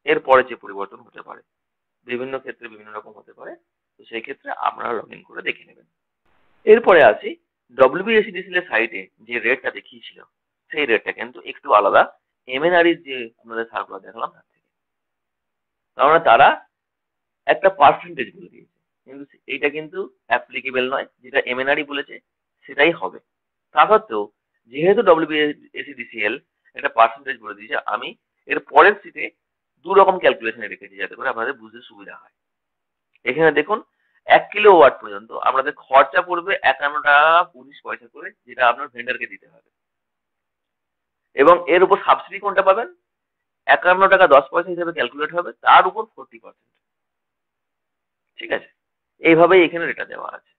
এরপরে যে পরিবর্তন হতে পারে, বিভিন্ন ক্ষেত্রে বিভিন্ন রকম হতে পারে, তো সেই ক্ষেত্রে আপনারা লগ ইন করে দেখে নেবেন। এরপরে আসি, ডব্লিউবিএসডিসিএল এর সাইটে যে রেটটা দেখিয়েছিল সেই রেটটা কিন্তু একটু আলাদা এমএনআরির যে আপনাদের সার্কুলার দেখালাম তার থেকে। কারণ তারা একটা পার্সেন্টেজ বলে দিয়েছে, কিন্তু এইটা কিন্তু অ্যাপ্লিকেবল নয়। যেটা এমএনআরই বলেছে সেটাই হবে। তা সত্ত্বেও যেহেতু ডব্লিউবিএসডিসিএল একটা পার্সেন্টেজ বলে দিয়েছে, আমি এর পরের সিটে দু রকম ক্যালকুলেশনে রেখেছি যাতে করে আপনাদের বুঝতে সুবিধা হয়। এখানে দেখুন 1 কিলো ওয়াট পর্যন্ত আপনাদের খরচা পড়বে 51 টাকা 19 পয়সা করে, যেটা আপনার ভেন্ডারকে দিতে হবে। এবং এর উপর সাবসিডি কোনটা পাবেন, 51 টাকা 10 পয়সা হিসেবে ক্যালকুলেট হবে, তার উপর 40%। ঠিক আছে, এইভাবেই এখানে রেটটা দেওয়া আছে।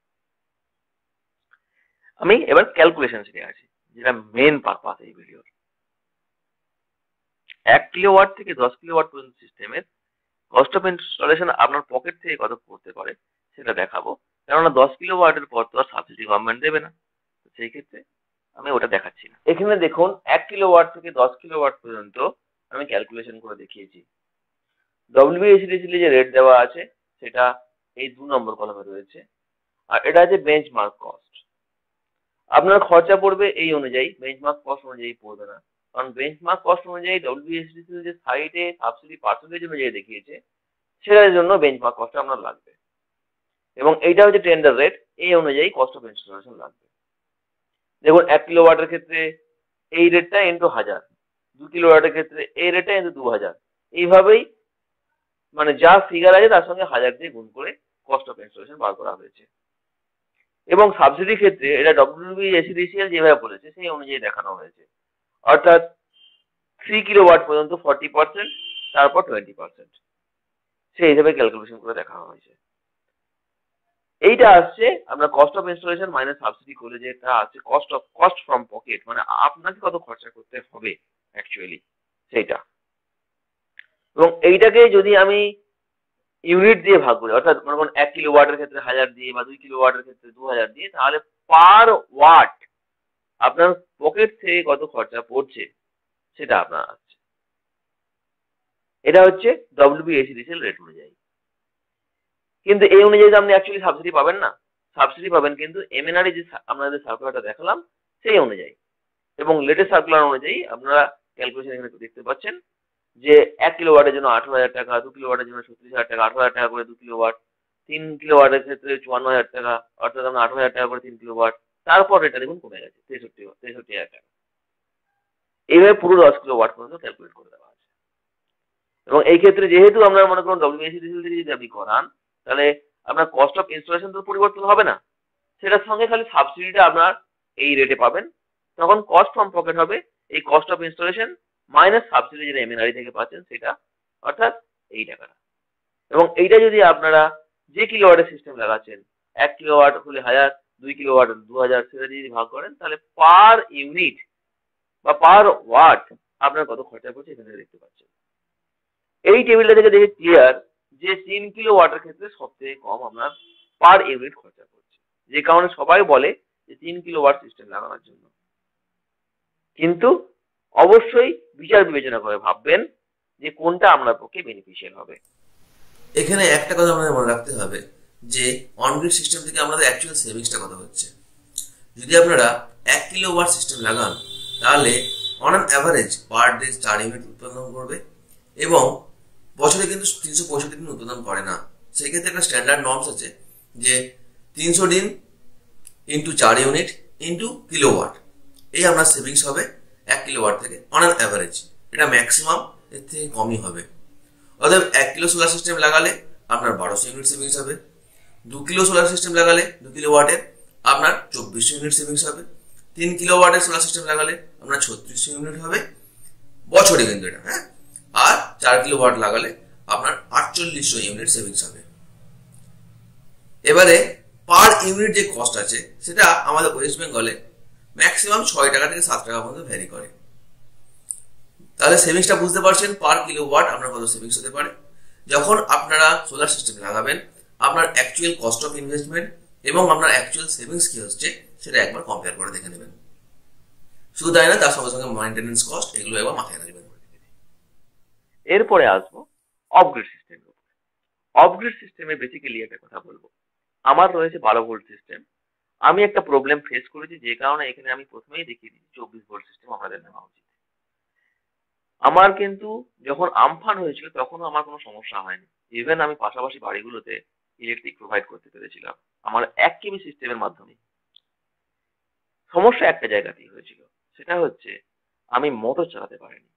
আমি এবার ক্যালকুলেশন শিখে আসি, যেটা মেন পারপাস এই ভিডিওর। 1 কিলো ওয়াট থেকে 10 কিলো ওয়াট পর্যন্ত সিস্টেমের কস্ট অফ ইনস্টলেশন আপনার পকেট থেকে কত পড়তে পারে সেটা দেখাবো। কেননা 10 কিলো ওয়াটের পর তো আর সাবসিডি গভর্নমেন্ট দেবে না, তো সেই ক্ষেত্রে আমি ওটা দেখাচ্ছি না। এখানে দেখুন 1 কিলো ওয়াট থেকে 10 কিলো ওয়াট পর্যন্ত আমি ক্যালকুলেশন করে দেখিয়েছি। ডব্লিউবিএসডিসিএল যে রেট দেওয়া আছে সেটা এই 2 নম্বর কলামে রয়েছে, আর এটা আছে বেঞ্চমার্ক কস্ট। আপনার খরচা পড়বে এই অনুযায়ী, বেঞ্চমার্ক কস্ট অনুযায়ী পড়বে না। কারণ বেঞ্চমার্ক কস্ট অনুযায়ী ডব্লিউবিএসডিসিএল যে সাইটে সাবসিডি পার্সেন্টেজ অনুযায়ী দেখিয়েছে সেটার জন্য বেঞ্চমার্ক কস্ট আপনার লাগবে, এবং এইটা হচ্ছে টেন্ডার রেট, এই অনুযায়ী কস্ট অফ ইনস্টলেশন লাগবে। দেখুন 1 কিলো ওয়াটের ক্ষেত্রে এই রেটটা ইন্টু 1000, 2 কিলো ওয়াটের ক্ষেত্রে এই রেটটা ইন্টু 2000, এইভাবেই মানে যা ফিগার আছে তার সঙ্গে 1000 দিয়ে গুণ করে কস্ট অফ ইনস্টলেশন বার করা হয়েছে। এবং সাবসিডির ক্ষেত্রে এটা ডব্লিউবিএসডিসিএল যেভাবে বলেছে সেই অনুযায়ী দেখানো হয়েছে, অর্থাৎ 3 কিলো ওয়াট পর্যন্ত 40%, তারপর 20%, সেই হিসেবে ক্যালকুলেশন করে দেখা হয়েছে। এইটা আসছে আপনার cost of installation minus subsidy করলে যেটা আছে কস্ট ফ্রম পকেট, মানে আপনাকে কত খরচা করতে হবে অ্যাকচুয়ালি সেইটা। এবং এইটাকে যদি আমি ইউনিট দিয়ে ভাগ করি, অর্থাৎ মনে করুন 1 কিলোওয়াটের ক্ষেত্রে 1000 দিয়ে বা 2 কিলোওয়াটের ক্ষেত্রে 2000 দিয়ে, তাহলে পার ওয়াট আপনার পকেট থেকে কত খরচা পড়ছে সেটা আপনার আসছে। এটা হচ্ছে WBSEDCL রেট অনুযায়ী। কিন্তু এই অনুযায়ী তো আপনি অ্যাকচুয়ালি সাবসিডি পাবেন না, সাবসিডি পাবেন কিন্তু এমএনআরই যে আপনাদের সার্কুলারটা দেখালাম সেই অনুযায়ী। এবং লেটেস্ট সার্কুলার অনুযায়ী আপনারা ক্যালকুলেশন এখানে দেখতে পাচ্ছেন যে 1 কিলোওয়াটের জন্য 18,000 টাকা, 2 কিলোওয়াটের জন্য 36,000 টাকা, 18,000 টাকা করে 2 কিলোওয়াট, 3 কিলোওয়াটের ক্ষেত্রে 54,000 টাকা, অর্থাৎ আপনার 18,000 টাকা করে 3 কিলোওয়াট। তারপর এটা দেখুন কমে গেছে 63,000 টাকা। এইভাবে পুরো 10 কিলোওয়াট পর্যন্ত ক্যালকুলেট করে দেওয়া আছে। এবং এই ক্ষেত্রে যেহেতু আপনার মনে করুন WBSEDCL থেকে যদি আপনি করান, তাহলে আপনার কস্ট অফ ইনস্টলেশন তো পরিবর্তন হবে না, সেটার সঙ্গে খালি সাবসিডিটা আপনার এই রেটে পাবেন। তখন কস্ট ফ্রম পকেট হবে এই cost of installation minus subsidy যেটা এমএনআরই থেকে পাচ্ছেন সেটা, অর্থাৎ এই টাকাটা। এবং এইটা যদি আপনারা যে কিলোওয়াটের সিস্টেম লাগাচ্ছেন, 1 কিলোওয়াট হলে 1000, 2 কিলোওয়াট 2000, সেটা যদি ভাগ করেন তাহলে পার ইউনিট বা পার ওয়াট আপনার কত খরচা পড়ছে এখানে দেখতে পাচ্ছেন। এই টেবিলটা থেকে দেখে ক্লিয়ার যে 3 কিলোওয়াটের ক্ষেত্রে সব থেকে কম আপনার পার ইউনিট খরচা পড়ছে, যে কারণে সবাই বলে যে 3 কিলোওয়াট সিস্টেম লাগানোর জন্য। কিন্তু অবশ্যই বিচার বিবেচনা করে ভাববেন যে কোনটা আপনার পক্ষে বেনিফিশিয়াল হবে। এখানে একটা কথা আমাদের মনে রাখতে হবে যে অনগ্রিড সিস্টেম থেকে আমাদের অ্যাকচুয়াল সেভিংসটা কত হচ্ছে। যদি আপনারা 1 কিলোওয়াট সিস্টেম লাগান তাহলে on an average per day 4 unit উৎপাদন করবে এবং বছরে কিন্তু 365 দিন উৎপাদন করে না। সেই ক্ষেত্রে একটা স্ট্যান্ডার্ড নর্মস আছে যে 300 দিন ইন্টু 4 ইউনিট ইন্টু কিলোওয়াট, এই আপনার সেভিংস হবে 1 কিলোওয়াট থেকে অন অ্যান অ্যাভারেজ। এটা ম্যাক্সিমাম, এর থেকে কমই হবে। অতএব 1 কিলো সোলার সিস্টেম লাগালে আপনার 1200 ইউনিট সেভিংস হবে। 2 কিলো সোলার সিস্টেম লাগালে 2 কিলোওয়াটের আপনার 2400 ইউনিট সেভিংস হবে। 3 কিলোওয়াটের সোলার সিস্টেম লাগালে আপনার 3600 ইউনিট হবে বছরে কিন্তু এটা, হ্যাঁ। আর 4 কিলোওয়াট লাগালে আপনার 4800 ইউনিট সেভিংস হবে। এবারে পার ইউনিট যে কস্ট আছে সেটা আমাদের ওয়েস্ট বেঙ্গলে ম্যাক্সিমাম 6 টাকা থেকে 7 টাকা পর্যন্ত ভ্যারি করে। তাহলে সেভিংসটা বুঝতে পারছেন পার কিলোওয়াট আপনার কত সেভিংস হতে পারে। যখন আপনারা সোলার সিস্টেম লাগাবেন আপনার অ্যাকচুয়াল কস্ট অফ ইনভেস্টমেন্ট এবং আপনার অ্যাকচুয়াল সেভিংস কি হচ্ছে সেটা একবার কম্পেয়ার করে দেখে নেবেন। শুধু তাই না, তার সঙ্গে সঙ্গে মেইনটেনেন্স কস্ট এগুলো একবার মাথায় রাখবেন। এরপরে আসবো অফগ্রিড সিস্টেম। অফগ্রিড সিস্টেমে বেসিক্যালি একটা কথা বলবো, আমার রয়েছে 12 ভোল্ট সিস্টেম। আমি একটা প্রবলেম ফেস করেছি যে কারণে এখানে আমি প্রথমেই দেখিয়ে দিচ্ছি 24 ভোল্ট সিস্টেম আমাদের নেওয়া উচিত। আমার কিন্তু যখন আমফান হয়েছিল তখনও আমার কোনো সমস্যা হয়নি, ইভেন আমি পাশাপাশি বাড়িগুলোতে ইলেকট্রিক প্রোভাইড করতে পেরেছিলাম আমার 1 কেবি সিস্টেমের মাধ্যমে। সমস্যা একটা জায়গাতেই হয়েছিল, সেটা হচ্ছে আমি মোটর চালাতে পারিনি।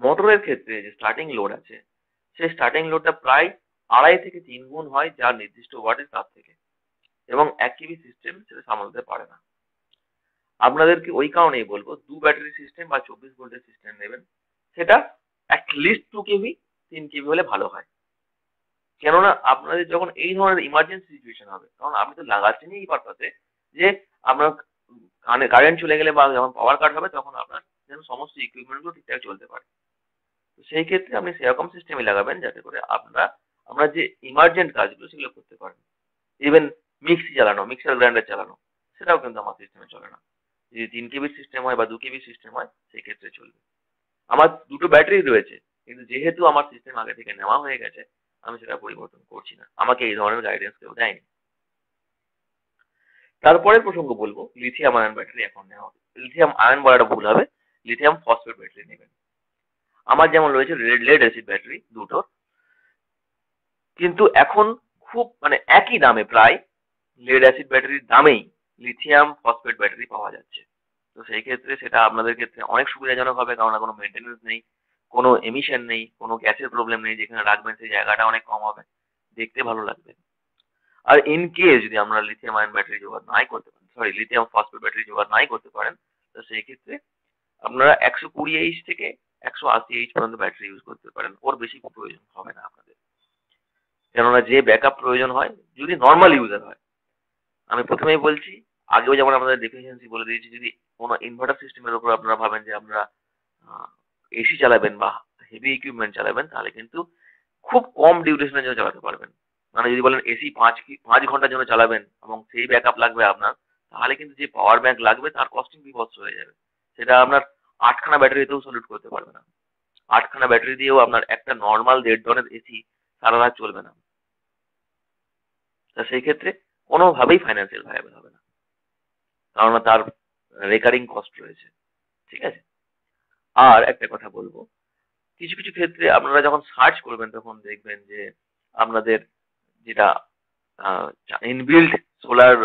মোটরের ক্ষেত্রে যে স্টার্টিং লোড আছে সেই স্টার্টিং লোডটা প্রায় 2.5 থেকে 3 গুণ হয় যার নির্দিষ্ট ওয়াটের তার থেকে, এবং 1 কেবি সিস্টেম সেটা সামলাতে পারে না। আপনাদেরকে ওই কারণেই বলবো 2 ব্যাটারি সিস্টেম বা 24 ভোল্টের সিস্টেম নেবেন, সেটা অ্যাটলিস্ট 2 কেবি 3 কেবি হলে ভালো হয়। কেননা আপনাদের যখন এই ধরনের ইমার্জেন্সি সিচুয়েশন হবে, কারণ আমি তো লাগাচ্ছি না এই পারপাসে যে আপনার কারেন্ট চলে গেলে বা যখন পাওয়ার কাট হবে তখন আপনার যেন সমস্ত ইকুইপমেন্ট গুলো ঠিকঠাক চলতে পারে। তো সেই ক্ষেত্রে আপনি সেরকম সিস্টেমই লাগাবেন যাতে করে আমরা যে ইমার্জেন্ট কাজগুলো সেগুলো করতে পারেন। ইভেন মিক্সি চালানো, মিক্সার গ্রাইন্ডার চালানো, সেটাও কিন্তু আমার সিস্টেমে চলে না। যদি 3 কেবি সিস্টেম হয় বা 2 কেবি সিস্টেম হয় সেই ক্ষেত্রে চলবে। আমার দুটো ব্যাটারি রয়েছে, কিন্তু যেহেতু আমার সিস্টেম আগে থেকে নেওয়া হয়ে গেছে আমি সেটা পরিবর্তন করছি না, আমাকে এই ধরনের গাইডেন্স কেউ দেয়নি। তারপরের প্রসঙ্গ বলবো লিথিয়াম আয়ন ব্যাটারি এখন নেওয়া হবে। লিথিয়াম আয়ন বলাটা ভুল হবে, লিথিয়াম ফসফেট ব্যাটারি নেবেন। আমার যেমন রয়েছে লেড অ্যাসিড ব্যাটারি দুটো, কিন্তু এখন খুব মানে একই দামে প্রায় লেড অ্যাসিড ব্যাটারির দামেই লিথিয়াম ফসফেট ব্যাটারি পাওয়া যাচ্ছে। তো সেই ক্ষেত্রে সেটা আপনাদের ক্ষেত্রে অনেক সুবিধাজনক হবে, কারণ কোনো মেনটেন্যান্স নেই, কোনো এমিশন নেই, কোনো গ্যাসের প্রবলেম নেই। যেখানে রাখবেন সেই জায়গাটা অনেক কম হবে, দেখতে ভালো লাগবে। আর ইন কেস যদি আমরা লিথিয়াম আয়ন ব্যাটারি জোগাড় নাই করতে পারেন, লিথিয়াম ফসফেট ব্যাটারি জোগাড় নাই করতে পারেন, তো সেই ক্ষেত্রে আপনারা 120H থেকে 180H পর্যন্ত ব্যাটারি ইউজ করতে পারেন, ওর বেশি প্রয়োজন হবে না আপনাদের। কেননা যে ব্যাকআপ প্রয়োজন হয় যদি নর্মাল ইউজার হয়, আমি প্রথমেই বলছি, আগেও যেমন আমাদের ডেফিসিয়েন্সি বলে দিয়েছি, যদি কোনো ইনভার্টার সিস্টেমের উপর আপনারা ভাবেন যে আপনারা এসি চালাবেন বা হেভি ইকুইপমেন্ট চালাবেন, তাহলে কিন্তু খুব কম ডিউরেশনের জন্য চালাতে পারবেন। মানে যদি বলেন এসি 5 ঘন্টার জন্য চালাবেন এবং সেই ব্যাকআপ লাগবে আপনার, তাহলে কিন্তু যে পাওয়ার ব্যাংক লাগবে তার কস্টিং বিভৎস হয়ে যাবে। সেটা আপনার 8খানা ব্যাটারিতেও সলিউট করতে পারবে না। 8খানা ব্যাটারি দিয়েও আপনার একটা নর্মাল 1.5 টনের এসি সারা রাত চলবে না। তা সেই ক্ষেত্রে কোনোভাবেই ফাইন্যান্সিয়াল ভায়াবল হবে না, কেননা তার রেকারিং কস্ট রয়েছে। ঠিক আছে? আর একটা কথা বলবো, কিছু কিছু ক্ষেত্রে আপনারা যখন সার্চ করবেন তখন দেখবেন যে আপনাদের যেটা ইনবিল্ট সোলার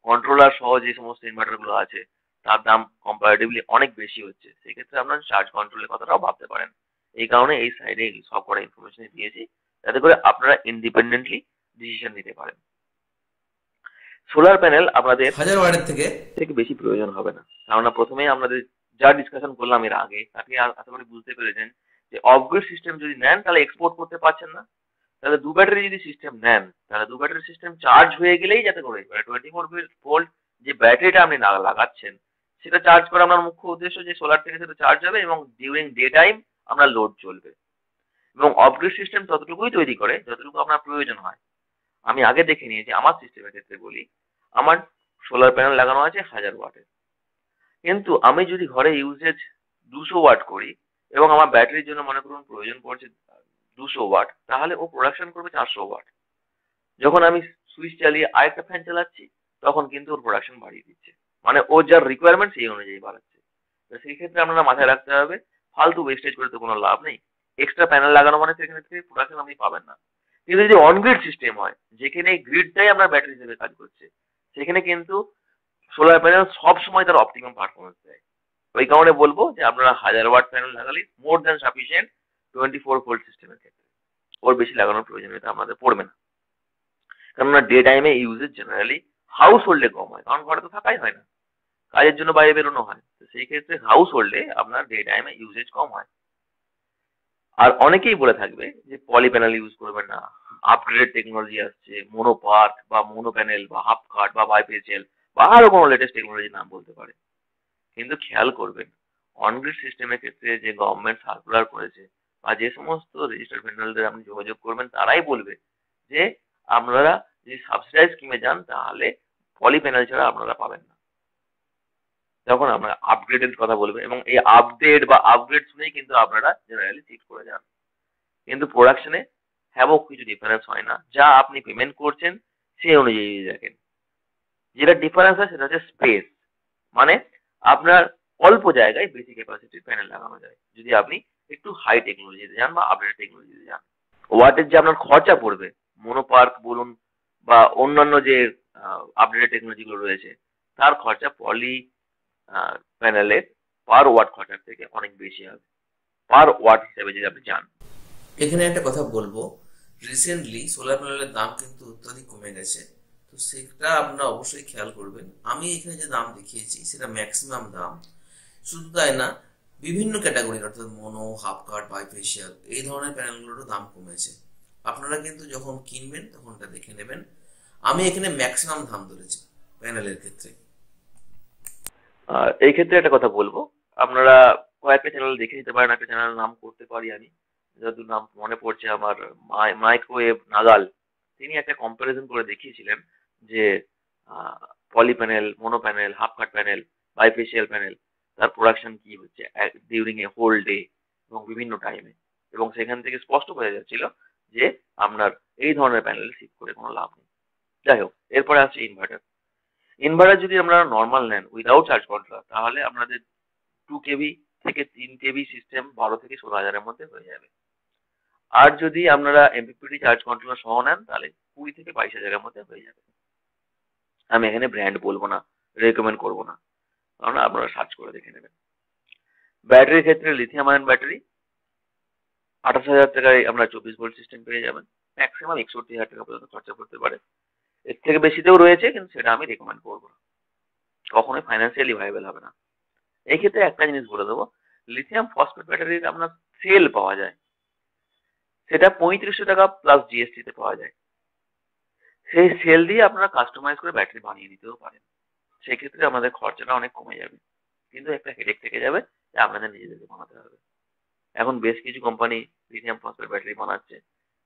কন্ট্রোলার সহ যে সমস্ত ইনভার্টার গুলো আছে তার দাম কম্পারেটিভলি অনেক বেশি হচ্ছে। সেক্ষেত্রে আপনার চার্জ কন্ট্রোলের কথাটাও ভাবতে পারেন। এই কারণে এই সাইডে সব কটা ইনফরমেশন দিয়েছি, যাতে করে আপনারা ইন্ডিপেন্ডেন্টলি ডিসিশন নিতে পারেন। সোলার প্যানেল আপনাদের 1000 ওয়াটের থেকে থেকে বেশি প্রয়োজন হবে না, কেননা প্রথমেই আমাদের যা ডিসকাশন করলাম এর আগে তাতে আশা করি বুঝতে পেরেছেন যে অফগ্রিড সিস্টেম যদি নেন তাহলে এক্সপোর্ট করতে পারছেন না। তাহলে 2 ব্যাটারি যদি সিস্টেম নেন, তাহলে 2 ব্যাটারি সিস্টেম চার্জ হয়ে গেলেই যাতে করে 24 ভোল্ট যে ব্যাটারিটা আপনি লাগাচ্ছেন সেটা চার্জ করা আপনার মুখ্য উদ্দেশ্য, যে সোলার থেকে সেটা চার্জ হবে এবং ডিউরিং ডে টাইম আপনার লোড চলবে। এবং অফগ্রিড সিস্টেম ততটুকুই তৈরি করে যতটুকু আপনার প্রয়োজন হয়। আমি আগে দেখে নিয়েছি, আমার সিস্টেমের ক্ষেত্রে বলি, আমার সোলার প্যানেল লাগানো আছে 1000 ওয়াটের, কিন্তু আমি যদি ঘরে ইউজেজ 200 ওয়াট করি এবং আমার ব্যাটারির জন্য মনে করুন প্রয়োজন পড়ছে 200 ওয়াট, তাহলে ও প্রোডাকশন করবে 400 ওয়াট। যখন আমি সুইচ চালিয়ে আরেকটা ফ্যান চালাচ্ছি তখন কিন্তু ওর প্রোডাকশন বাড়িয়ে দিচ্ছে, মানে ওর যার রিকোয়ারমেন্ট সেই অনুযায়ী বাড়াচ্ছে। তো সেই ক্ষেত্রে আপনারা মাথায় রাখতে হবে, ফালতু ওয়েস্টেজ করে তো কোনো লাভ নেই। এক্সট্রা প্যানেল লাগানো মানে সেখানে থেকে প্রোডাকশন আপনি পাবেন না। কিন্তু যদি অন গ্রিড সিস্টেম হয়, যেখানে গ্রিডটাই আপনার ব্যাটারি হিসেবে কাজ করছে, সেখানে কিন্তু সোলার প্যানেল সব সময় তার অপটিমাম পারফরমেন্স দেয়। ওই কারণে বলবো যে আপনারা 1000 ওয়াট প্যানেল লাগালে মোর দ্যান সাফিসিয়েন্ট 24 ভোল্ট সিস্টেমের ক্ষেত্রে। ওর বেশি লাগানোর প্রয়োজনীয়তা আমাদের পড়বে না, কেননা ডে টাইমে ইউজেস জেনারেলি হাউস হোল্ডে কম হয়, কারণ ঘরে তো থাকাই হয় না, কাজের জন্য বাইরে বেরোনো হয়। তো সেই ক্ষেত্রে হাউস হোল্ডে আপনার ডে টাইমে ইউজেজ কম হয়। আর অনেকেই বলে থাকবে যে পলি প্যানেল ইউজ করবেন না, আপগ্রেডেড টেকনোলজি আসছে, মোনোপার্ক বা মোনো প্যানেল বা হাফ কাট বা বাইপেসিয়াল বা আরো কোনো লেটেস্ট টেকনোলজির নাম বলতে পারে। কিন্তু খেয়াল করবেন, অনগ্রিড সিস্টেমের ক্ষেত্রে যে গভর্নমেন্ট সার্কুলার করেছে বা যে সমস্ত রেজিস্টার্ড ভেন্ডরদের আপনি যোগাযোগ করবেন তারাই বলবে যে আপনারা যদি সাবসিডাইজ স্কিমে যান তাহলে পলি প্যানেল ছাড়া আপনারা পাবেন না। তখন আমরা আপগ্রেডের কথা বলবেন এবং এই আপডেট বা আপগ্রেড শুনেই কিন্তু আপনারা জেনারেলি শিফট করে যান। কিন্তু প্রোডাকশনে হ্যাভক কিছু ডিফারেন্স হয় না, যা আপনি পেমেন্ট করছেন সেই অনুযায়ী দেখেন। যেটা ডিফারেন্স হয় সেটা হচ্ছে স্পেস, মানে আপনার অল্প জায়গায় বেশি ক্যাপাসিটির প্যানেল লাগানো যায় যদি আপনি একটু হাই টেকনোলজিতে যান বা আপডেট টেকনোলজিতে যান। ওয়াটের যে আপনার খরচা পড়বে, মোনোপার্ক বলুন বা অন্যান্য যে আপডেটেড টেকনোলজি গুলো রয়েছে, তার খরচা পলি প্যানেলের পার ওয়াট খরচার থেকে অনেক বেশি হবে, পার ওয়াট হিসেবে যদি আপনি যান। এখানে একটা কথা বলবো, রিসেন্টলি সোলার প্যানেলের দাম কিন্তু অত্যাধিক কমে গেছে, তো সেটা আপনারা অবশ্যই খেয়াল করবেন। আমি এখানে যে দাম দেখিয়েছি সেটা ম্যাক্সিমাম দাম। শুধু তাই না, বিভিন্ন ক্যাটাগরির অর্থাৎ মোনো, হাফ কাট, বাইফেশিয়াল এই ধরনের প্যানেলগুলোরও দাম কমেছে। আপনারা কিন্তু যখন কিনবেন তখন এটা দেখে নেবেন। আমি এখানে ম্যাক্সিমাম দাম ধরেছি প্যানেলের ক্ষেত্রে। আর এই ক্ষেত্রে একটা কথা বলবো, আপনারা কয়েকটা চ্যানেল দেখে নিতে পারেন। একটা চ্যানেল নাম করতে পারি আমি, যতদূর নাম মনে পড়ছে আমার, মাইক্রোওয়েভ নাগাল। তিনি একটা কম্পারিজন করে দেখিয়েছিলেন যে poly panel, mono panel, half cut panel, bifacial panel, তার প্রোডাকশন কি হচ্ছে ডিউরিং এ হোল ডে এবং বিভিন্ন টাইমে। এবং সেখান থেকে স্পষ্ট বোঝা যাচ্ছিল যে আপনার এই ধরনের প্যানেল শিফট করে কোনো লাভ নেই। যাই হোক, এরপরে আসছে ইনভার্টার। ইনভার্টার যদি আমরা নর্মাল নেন উইদাউট চার্জ কন্ট্রোলার, তাহলে আপনাদের 2 কেভি থেকে 3 কেভি সিস্টেম 12 থেকে 16 হাজারের মধ্যে হয়ে যাবে। আর যদি আপনারা এমপিপিটি চার্জ কন্ট্রোলার সহ নেন তাহলে 20 থেকে 22 হাজারের মধ্যে হয়ে যাবে। আমি এখানে ব্র্যান্ড বলবো না, রেকমেন্ড করবো না, কারণ আপনারা সার্চ করে দেখে নেবেন। ব্যাটারির ক্ষেত্রে লিথিয়াম আয়ন ব্যাটারি 28 হাজার টাকায় আমরা 24 ভোল্ট সিস্টেম পেয়ে যাবেন। ম্যাক্সিমাম 61 হাজার টাকা পর্যন্ত খরচা করতে পারে, এর থেকে বেশিতেও রয়েছে কিন্তু সেটা আমি রেকমেন্ড করবো না, কখনোই ফাইন্যান্সিয়ালি ভাইবেল হবে না। এই ক্ষেত্রে একটা জিনিস বলে দেবো, লিথিয়াম ফসফেট ব্যাটারির আপনার সেল পাওয়া যায়, সেটা 3500 টাকা প্লাস জিএসটি তে পাওয়া যায়। সেই সেল দিয়ে আপনারা কাস্টমাইজ করে ব্যাটারি বানিয়ে নিতেও পারেন। সেক্ষেত্রে আমাদের খরচাটা অনেক কমে যাবে, কিন্তু একটা হেডেক থেকে যাবে যে আপনাদের নিজেদেরকে বানাতে হবে। এখন বেশ কিছু কোম্পানি লিথিয়াম ফসফেট ব্যাটারি বানাচ্ছে,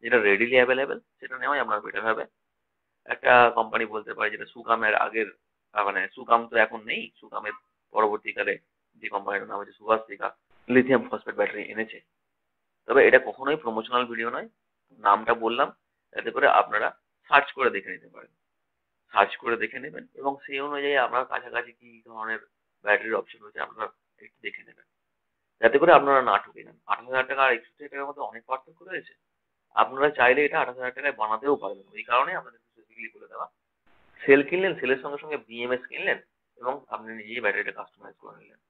যেটা রেডিলি অ্যাভেলেবেল, সেটা নেওয়াই আপনার বেটার হবে। একটা কোম্পানি বলতে পারে যেটা সুকামের আগের, মানে সুকাম তো এখন নেই, সুকামের পরবর্তীকালে যে কোম্পানিটার নাম হচ্ছে সুভাষিকা লিথিয়াম ফসফেট ব্যাটারি এনেছে। তবে এটা কখনোই প্রমোশনাল ভিডিও নয়, নামটা বললাম যাতে করে আপনারা সার্চ করে দেখে নিতে পারেন। সার্চ করে দেখে নেবেন এবং সেই অনুযায়ী আপনার কাছাকাছি কি ধরনের ব্যাটারির অপশন রয়েছে আপনারা একটু দেখে নেবেন, যাতে করে আপনারা না ঠকে যান। 28,000 টাকা আর 61 টাকার মধ্যে অনেক পার্থক্য রয়েছে। আপনারা চাইলে এটা 28,000 টাকায় বানাতেও পারবেন। এই কারণে আপনাদের স্পেসিফিকলি বলে দেওয়া। সেল কিনলেন, সেলের সঙ্গে সঙ্গে বিএমএস কিনলেন এবং আপনি নিজেই ব্যাটারিটা কাস্টমাইজ করে নিলেন।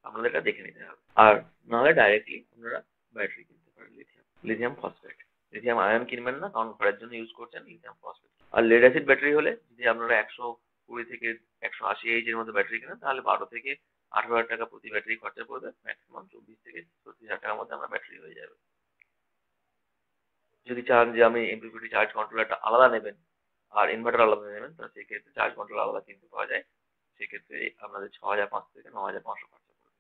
আপনাদের এটা দেখে নিতে হবে। আর নাহলে ডাইরেক্টলি আপনারা ব্যাটারি কিনতে পারেন লিথিয়াম ফসফেট। লিথিয়াম আয়ন কিনবেন না, কারণ ঘরের জন্য ইউজ করছেন লিথিয়াম ফসফেট। আর লেড অ্যাসিড ব্যাটারি হলে যদি আপনারা 120 থেকে 180 এইচ এর মধ্যে ব্যাটারি কেনেন, তাহলে 12 থেকে 18,000 টাকা প্রতি ব্যাটারি খরচা পড়বে। ম্যাক্সিমাম 24 থেকে 36,000 টাকার মধ্যে আপনার ব্যাটারি হয়ে যাবে। যদি চান যে আমি এমপিপিটি চার্জ কন্ট্রোলারটা আলাদা নেবেন আর ইনভার্টার আলাদা নেবেন, তাহলে সেক্ষেত্রে চার্জ কন্ট্রোলার আলাদা কিনতে পাওয়া যায়। সেক্ষেত্রে আপনাদের 6,500 থেকে 9,500 খরচা পড়বে।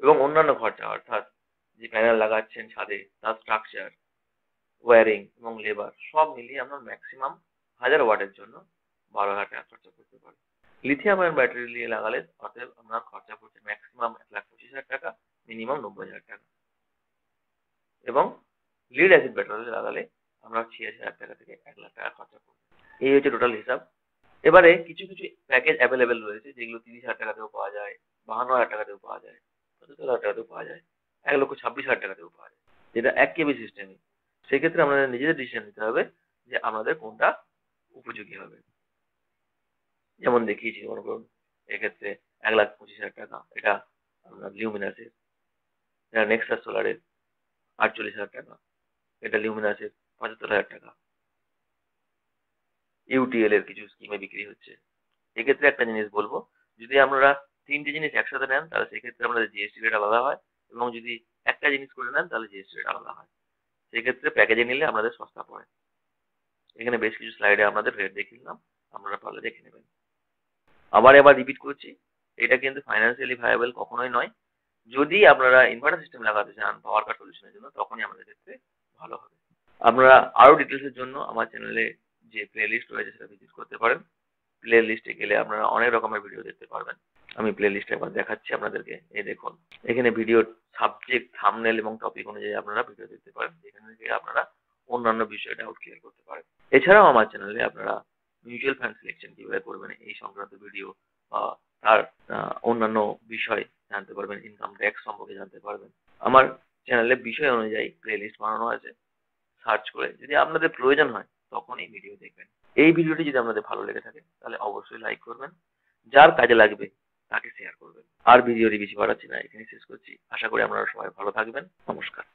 এবং অন্যান্য খরচা অর্থাৎ যে প্যানেল লাগাচ্ছেন ছাদে, তার স্ট্রাকচার, ওয়্যারিং এবং লেবার সব মিলিয়ে আপনার ম্যাক্সিমাম 1000 ওয়াটের জন্য 12,000 টাকা খরচা করতে পারে। লিথিয়াম আয়ন ব্যাটারি নিয়ে লাগালে অতএব আপনার খরচা পড়ছে ম্যাক্সিমাম 1,25,000 টাকা, মিনিমাম 90,000 টাকা। এবং লিড অ্যাসিড ব্যাটারি লাগালে আমরা 86,000 টাকা থেকে 1,00,000 টাকা খরচা করব। এই হচ্ছে টোটাল হিসাব। এবারে কিছু কিছু প্যাকেজ অ্যাভেলেবেল রয়েছে যেগুলো 30,000 টাকাতেও পাওয়া যায়, 52,000 টাকাতেও পাওয়া যায়, 75,000 টাকাতেও পাওয়া যায়, 1,26,000 টাকাতেও পাওয়া যায়, যেটা 1 কেবি সিস্টেমে। সেক্ষেত্রে আমাদের নিজেদের ডিসিশন নিতে হবে যে আমাদের কোনটা উপযোগী হবে। যেমন দেখিয়েছি মনে করুন, এক্ষেত্রে 1,25,000 টাকা, এটা আপনার লিউমিনাসের। এটা নেক্সাস সোলারের 48,000 টাকা, এটা লিউমিনাসের 75,000 টাকা। ইউটিএল এর কিছু স্কিমে বিক্রি হচ্ছে। এক্ষেত্রে একটা জিনিস বলবো, যদি আপনারা 3টে জিনিস একসাথে নেন তাহলে সেক্ষেত্রে আপনাদের জিএসটি রেট আলাদা হয়, এবং যদি একটা জিনিস করে নেন তাহলে জিএসটি রেট আলাদা হয়। সেক্ষেত্রে প্যাকেজে নিলে আপনাদের সস্তা পড়ে। এখানে বেশ কিছু স্লাইডে আপনাদের রেট দেখিয়ে দিলাম, আপনারা পারলে দেখে নেবেন। এবার রিপিট করছি, এটা কিন্তু ফাইন্যান্সিয়ালি ভায়াবল কখনোই নয়। যদি আপনারা ইনভার্টার সিস্টেম লাগাতে চান পাওয়ার কাট সলিউশনের জন্য, তখনই আমাদের ক্ষেত্রে ভালো হবে। আপনারা আরো ডিটেলস এর জন্য আমার চ্যানেলে যে প্লে লিস্ট রয়েছে সেটা ভিজিট করতে পারেন। প্লে লিস্টে গেলে আপনারা অনেক রকমের ভিডিও দেখতে পারবেন। আমি প্লে লিস্টে একবার দেখাচ্ছি আপনাদেরকে। এই দেখুন, এখানে ভিডিওর সাবজেক্ট, থাম্বনেল এবং টপিক অনুযায়ী আপনারা ভিডিও দেখতে পারেন, যেখানে থেকে আপনারা অন্যান্য বিষয়ে ডাউট ক্লিয়ার করতে পারেন। এছাড়াও আমার চ্যানেলে আপনারা মিউচুয়াল ফান্ড সিলেকশন কিভাবে করবেন এই সংক্রান্ত ভিডিও বা তার অন্যান্য বিষয় জানতে পারবেন, ইনকাম ট্যাক্স সম্পর্কে জানতে পারবেন। আমার চ্যানেলে বিষয় অনুযায়ী প্লে লিস্ট বানানো আছে। সার্চ করে যদি আপনাদের প্রয়োজন হয় তখনই ভিডিও দেখবেন। এই ভিডিওটি যদি আপনাদের ভালো লেগে থাকে তাহলে অবশ্যই লাইক করবেন, যার কাজে লাগবে তাকে শেয়ার করবেন। আর ভিডিওটি বেশি বাড়াচ্ছি না, এখানে শেষ করছি। আশা করি আপনারা সবাই ভালো থাকবেন। নমস্কার।